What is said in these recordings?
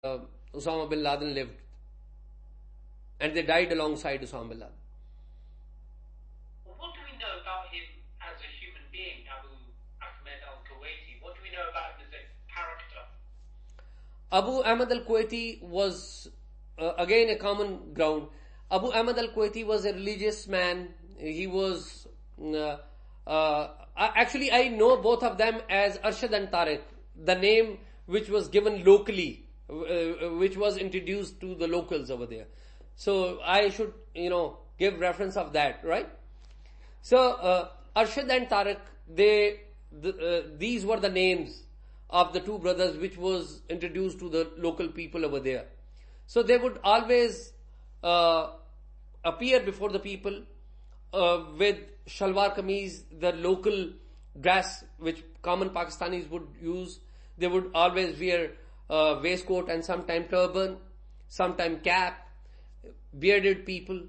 Osama bin Laden lived, and they died alongside Osama bin Laden. What do we know about him as a human being, Abu Ahmed al-Kuwaiti? What do we know about him as a character? Abu Ahmed al-Kuwaiti was, again, a common ground. Abu Ahmed al-Kuwaiti was a religious man. He was, actually I know both of them as Arshad and Tariq, the name which was given locally, which was introduced to the locals over there. So I should, give reference of that, right? So Arshad and Tariq, these were the names of the two brothers which was introduced to the local people over there. So they would always appear before the people with shalwar kameez, the local dress which common Pakistanis would use. They would always wear waistcoat and sometime turban, sometime cap, bearded people.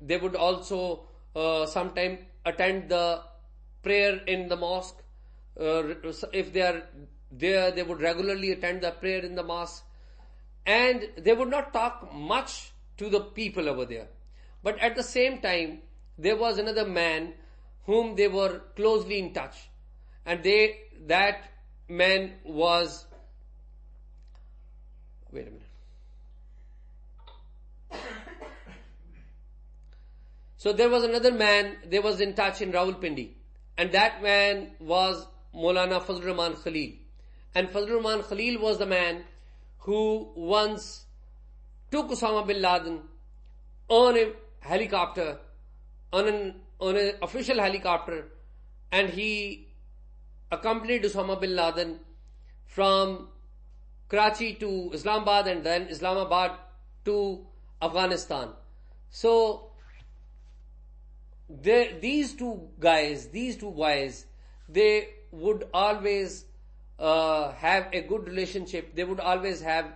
They would also sometime attend the prayer in the mosque. If they are there, they would regularly attend the prayer in the mosque. And they would not talk much to the people over there. But at the same time, there was another man whom they were closely in touch. And that man was, wait a minute. So there was another man, they was in touch in Rawalpindi. And that man was Maulana Fazlur Rahman Khalil. And Fazlur Rahman Khalil was the man who once took Osama bin Laden on a helicopter, on an official helicopter, and he accompanied Osama bin Laden from Karachi to Islamabad and then Islamabad to Afghanistan. So these two boys, they would always have a good relationship. They would always have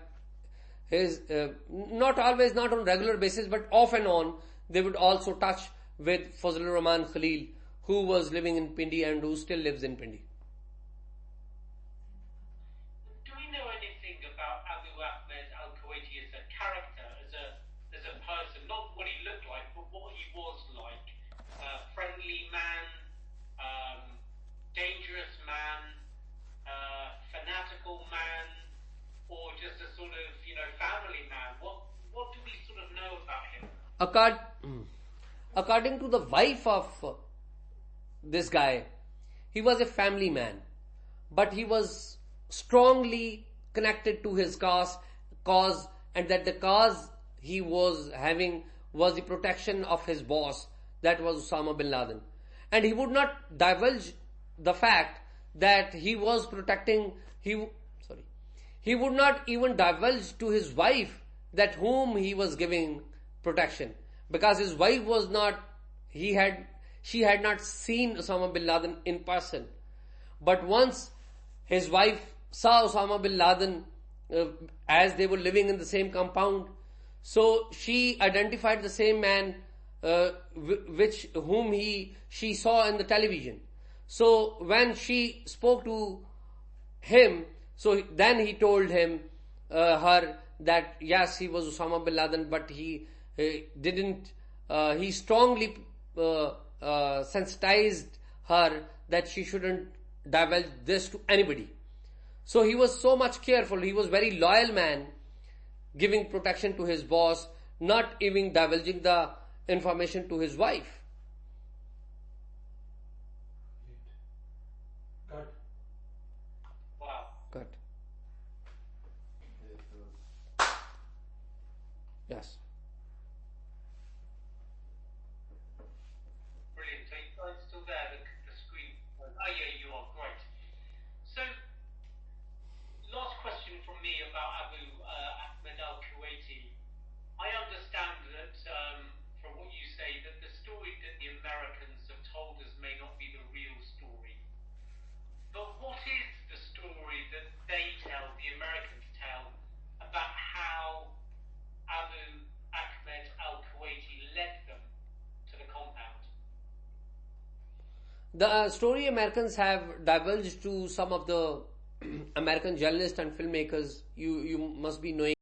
not on regular basis, but off and on, they would also touch with Fazlur Rahman Khalil, who was living in Pindi and who still lives in Pindi. Do we know anything about Abu Ahmed al-Kuwaiti as a character, as a person? Not what he looked like, but what he was like. Friendly man, dangerous man, fanatical man, or just a sort of, family man? What do we sort of know about him? According to the wife of this guy, he was a family man, but he was strongly connected to his cause, and that the cause he was having was the protection of his boss, that was Osama bin Laden. And he would not divulge the fact that he was protecting, he would not even divulge to his wife that whom he was giving protection, because his wife was not, she had not seen Osama bin Laden in person. But once his wife saw Osama bin Laden as they were living in the same compound, so she identified the same man whom she saw in the television. So when she spoke to him, so then he told her that yes, he was Osama bin Laden, but he strongly sensitized her that she shouldn't divulge this to anybody. So he was so much careful. He was very loyal man, giving protection to his boss, not even divulging the information to his wife. Good. Wow. Good. Yes. Brilliant. So you guys still there? The screen. Oh yeah, you are. Great. So, last question from me about Abu Ahmed al-Kuwaiti. I understand that from what you say that the story that the Americans have told us may not be the real story. But what is the story that they tell, the Americans tell, about how Abu Ahmed al-Kuwaiti led them to the compound? The story Americans have divulged to some of the American journalists and filmmakers, you must be knowing